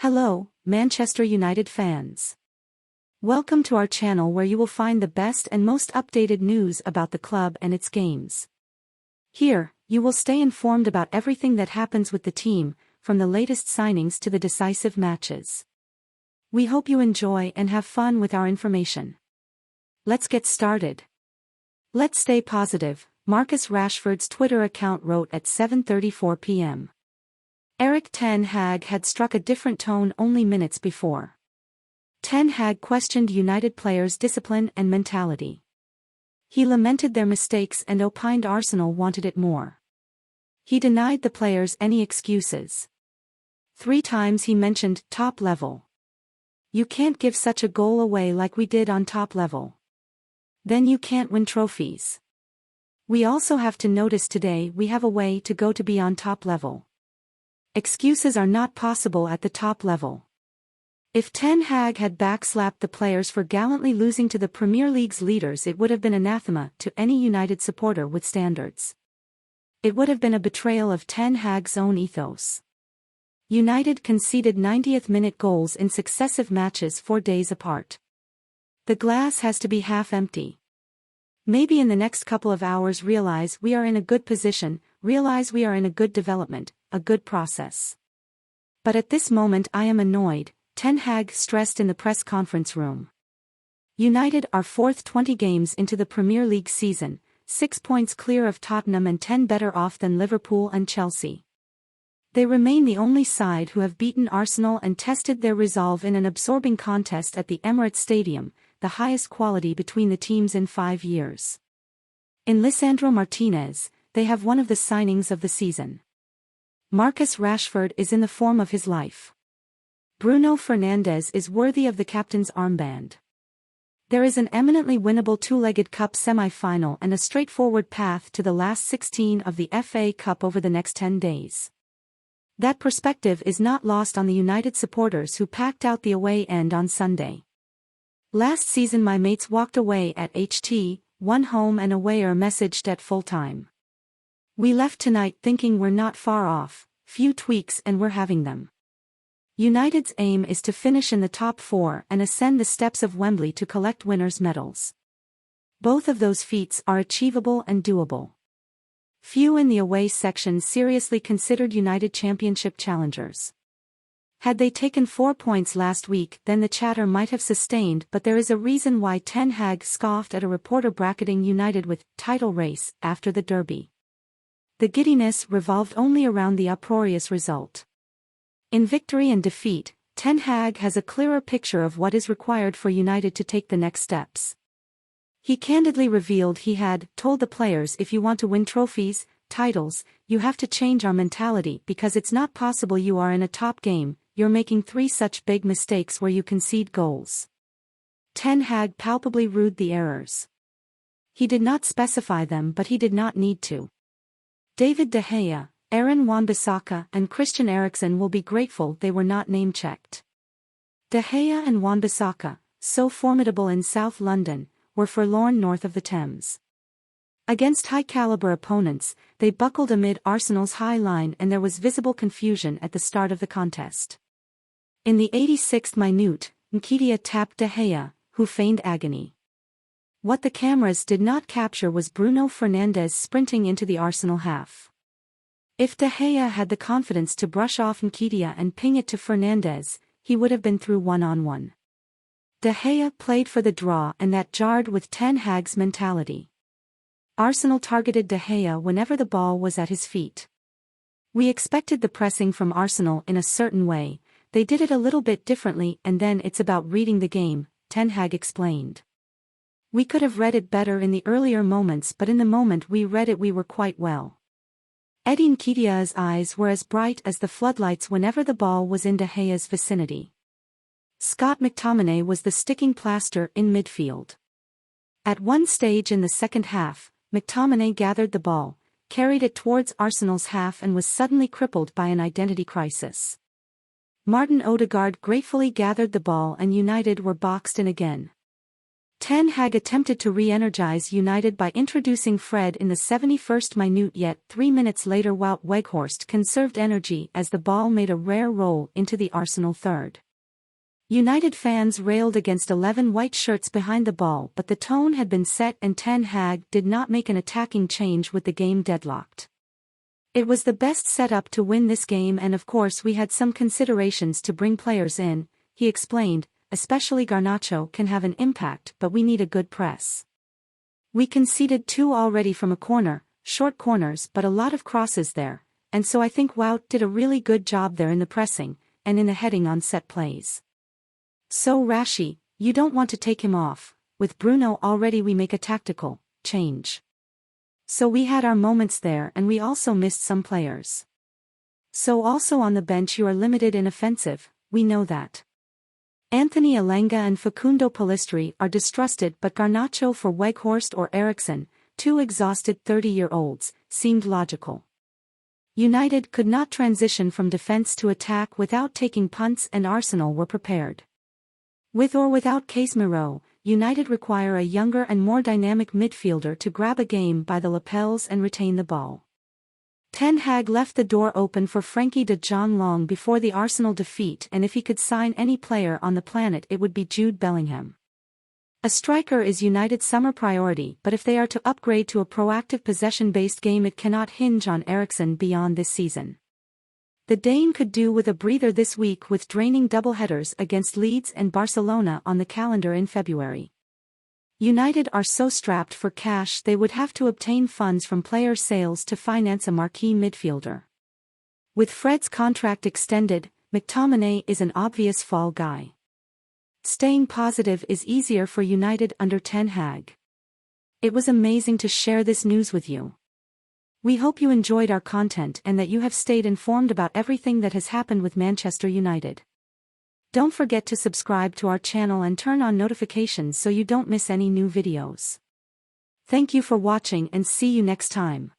Hello, Manchester United fans. Welcome to our channel where you will find the best and most updated news about the club and its games. Here, you will stay informed about everything that happens with the team, from the latest signings to the decisive matches. We hope you enjoy and have fun with our information. Let's get started. Let's stay positive, Marcus Rashford's Twitter account wrote at 7:34 p.m. Erik ten Hag had struck a different tone only minutes before. Ten Hag questioned United players' discipline and mentality. He lamented their mistakes and opined Arsenal wanted it more. He denied the players any excuses. 3 times he mentioned top level. You can't give such a goal away like we did on top level. Then you can't win trophies. We also have to notice today we have a way to go to be on top level. Excuses are not possible at the top level. If Ten Hag had backslapped the players for gallantly losing to the Premier League's leaders, it would have been anathema to any United supporter with standards. It would have been a betrayal of Ten Hag's own ethos. United conceded 90th-minute goals in successive matches 4 days apart. The glass has to be half empty. Maybe in the next couple of hours realize we are in a good position, realize we are in a good development, a good process. But at this moment I am annoyed, Ten Hag stressed in the press conference room. United are 4th 20 games into the Premier League season, 6 points clear of Tottenham and 10 better off than Liverpool and Chelsea. They remain the only side who have beaten Arsenal and tested their resolve in an absorbing contest at the Emirates Stadium, the highest quality between the teams in 5 years. In Lisandro Martinez, they have one of the signings of the season. Marcus Rashford is in the form of his life. Bruno Fernandes is worthy of the captain's armband. There is an eminently winnable 2-legged cup semi-final and a straightforward path to the last 16 of the FA Cup over the next 10 days. That perspective is not lost on the United supporters who packed out the away end on Sunday. Last season my mates walked away at HT, one home and away are messaged at full time. We left tonight thinking we're not far off, few tweaks and we're having them. United's aim is to finish in the top 4 and ascend the steps of Wembley to collect winners' medals. Both of those feats are achievable and doable. Few in the away section seriously considered United championship challengers. Had they taken 4 points last week then the chatter might have sustained, but there is a reason why Ten Hag scoffed at a reporter bracketing United with title race after the derby. The giddiness revolved only around the uproarious result. In victory and defeat, Ten Hag has a clearer picture of what is required for United to take the next steps. He candidly revealed he had told the players, if you want to win trophies, titles, you have to change our mentality because it's not possible you are in a top game, you're making 3 such big mistakes where you concede goals. Ten Hag palpably rued the errors. He did not specify them but he did not need to. David De Gea, Aaron Wan-Bissaka and Christian Eriksen will be grateful they were not name-checked. De Gea and Wan-Bissaka, so formidable in South London, were forlorn north of the Thames. Against high-caliber opponents, they buckled amid Arsenal's high line and there was visible confusion at the start of the contest. In the 86th minute, Nketiah tapped De Gea, who feigned agony. What the cameras did not capture was Bruno Fernandes sprinting into the Arsenal half. If De Gea had the confidence to brush off Nketiah and ping it to Fernandes, he would have been through one-on-one. De Gea played for the draw and that jarred with Ten Hag's mentality. Arsenal targeted De Gea whenever the ball was at his feet. We expected the pressing from Arsenal in a certain way, they did it a little bit differently and then it's about reading the game, Ten Hag explained. We could have read it better in the earlier moments but in the moment we read it we were quite well. Eddie Nketiah's eyes were as bright as the floodlights whenever the ball was in De Gea's vicinity. Scott McTominay was the sticking plaster in midfield. At one stage in the second half, McTominay gathered the ball, carried it towards Arsenal's half and was suddenly crippled by an identity crisis. Martin Odegaard gratefully gathered the ball and United were boxed in again. Ten Hag attempted to re-energize United by introducing Fred in the 71st minute, yet 3 minutes later Wout Weghorst conserved energy as the ball made a rare roll into the Arsenal third. United fans railed against 11 white shirts behind the ball, but the tone had been set and Ten Hag did not make an attacking change with the game deadlocked. It was the best setup to win this game, and of course we had some considerations to bring players in, he explained. Especially Garnacho can have an impact, but we need a good press. We conceded 2 already from a corner, short corners, but a lot of crosses there, and so I think Wout did a really good job there in the pressing, and in the heading on set plays. So Rashi, you don't want to take him off, with Bruno already we make a tactical change. So we had our moments there and we also missed some players. So also on the bench you are limited in offensive, we know that. Anthony Elanga and Facundo Pellistri are distrusted, but Garnacho for Weghorst or Eriksen, 2 exhausted 30-year-olds, seemed logical. United could not transition from defense to attack without taking punts, and Arsenal were prepared. With or without Casemiro, United require a younger and more dynamic midfielder to grab a game by the lapels and retain the ball. Ten Hag left the door open for Frenkie de Jong long before the Arsenal defeat, and if he could sign any player on the planet it would be Jude Bellingham. A striker is United's summer priority, but if they are to upgrade to a proactive possession-based game it cannot hinge on Eriksen beyond this season. The Dane could do with a breather this week with draining double-headers against Leeds and Barcelona on the calendar in February. United are so strapped for cash they would have to obtain funds from player sales to finance a marquee midfielder. With Fred's contract extended, McTominay is an obvious fall guy. Staying positive is easier for United under Ten Hag. It was amazing to share this news with you. We hope you enjoyed our content and that you have stayed informed about everything that has happened with Manchester United. Don't forget to subscribe to our channel and turn on notifications so you don't miss any new videos. Thank you for watching and see you next time.